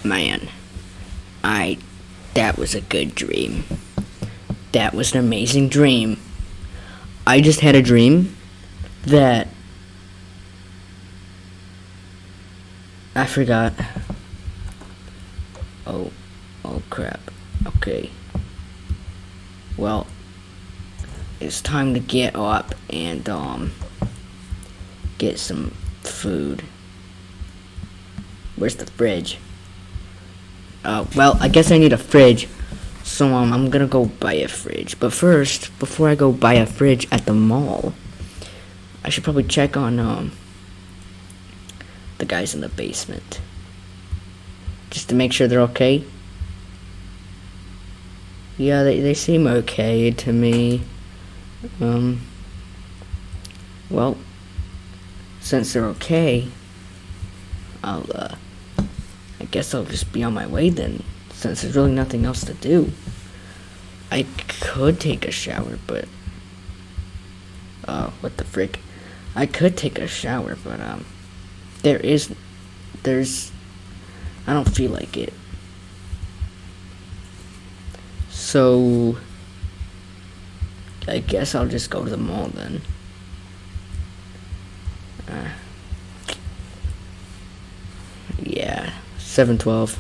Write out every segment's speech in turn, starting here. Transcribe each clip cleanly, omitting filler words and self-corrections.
Man, that was a good dream. That was an amazing dream. I just had a dream that I forgot. Oh crap. Okay. Well, it's time to get up and get some food. Where's the fridge? Well, I guess I need a fridge. So I'm gonna go buy a fridge. But first, before I go buy a fridge at the mall, I should probably check on the guys in the basement. Just to make sure they're okay. Yeah, they seem okay to me. Well, since they're okay, I guess I'll just be on my way then, since there's really nothing else to do. I could take a shower, but what the frick? I could take a shower, but there's I don't feel like it. So I guess I'll just go to the mall then. Yeah, 7:12.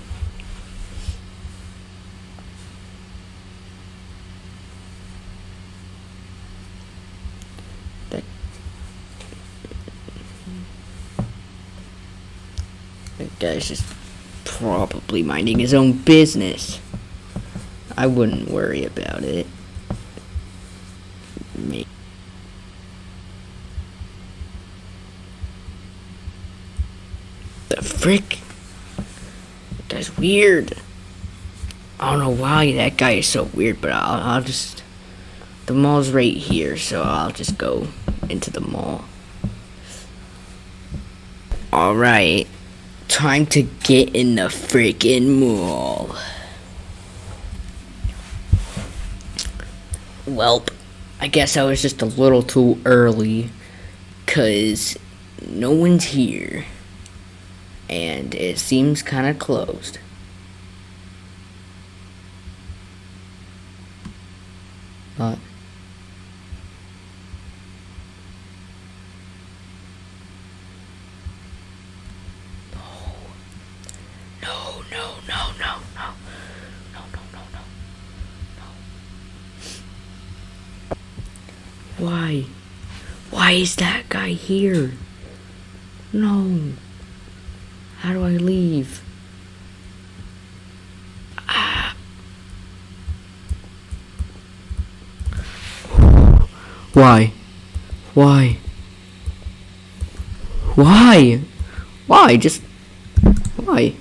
That guy's just probably minding his own business. I wouldn't worry about it. Me. The frick? That guy's weird. I don't know why that guy is so weird, but I'll just... The mall's right here, so I'll just go into the mall. Alright. Time to get in the frickin' mall. Welp, I guess I was just a little too early, 'cause no one's here, and it seems kinda closed. But Why? Why is that guy here? No. How do I leave? Why? Why? Why? Why? Just... Why?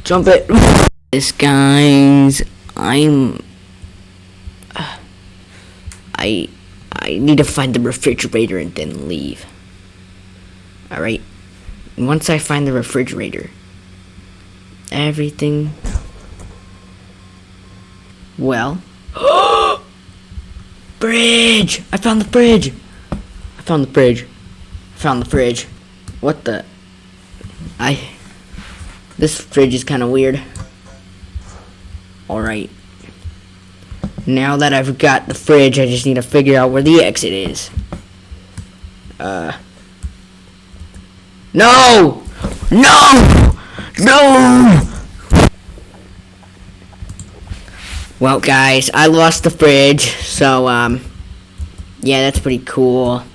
Jump it! This, guys, I need to find the refrigerator and then leave. Alright? Once I find the refrigerator, everything... Well... Bridge! I found the fridge! I found the fridge. I found the fridge. What the... This fridge is kind of weird. Alright. Now that I've got the fridge, I just need to figure out where the exit is. No! No! No! Well, guys, I lost the fridge, so, yeah, that's pretty cool.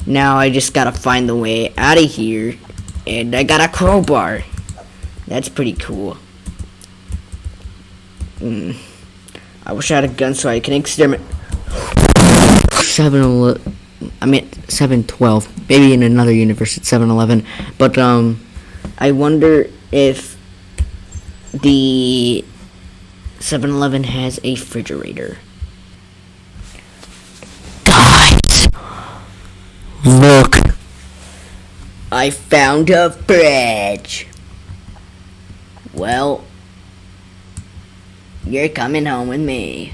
Now I just gotta find the way out of here, and I got a crowbar. That's pretty cool. I wish I had a gun so I can exterminate. 712. Maybe in another universe it's 7-Eleven. But I wonder if the 7-Eleven has a refrigerator. Guys, look! I found a fridge. Well, you're coming home with me.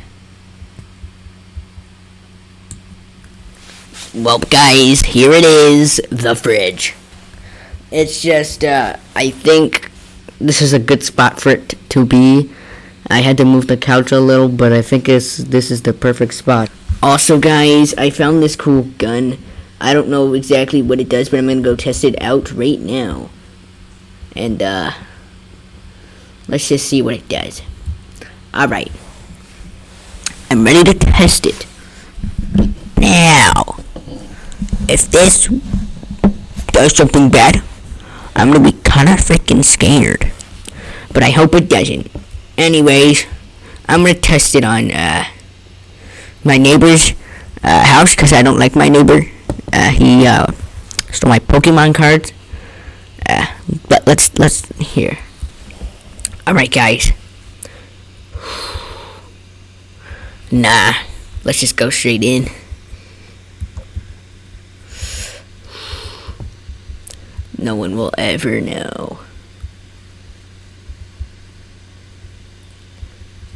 Well, guys, here it is, the fridge. It's just, I think this is a good spot for it to be. I had to move the couch a little, but I think this is the perfect spot. Also, guys, I found this cool gun. I don't know exactly what it does, but I'm gonna go test it out right now. And, let's just see what it does. Alright. I'm ready to test it. Now, if this does something bad, I'm gonna be kinda freaking scared. But I hope it doesn't. Anyways, I'm gonna test it on, my neighbor's, house, because I don't like my neighbor. He, stole my Pokemon cards. But let's here. Alright, guys. Nah, let's just go straight in. No one will ever know.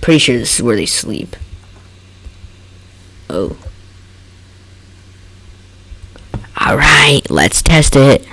Pretty sure this is where they sleep. Oh. Alright, let's test it.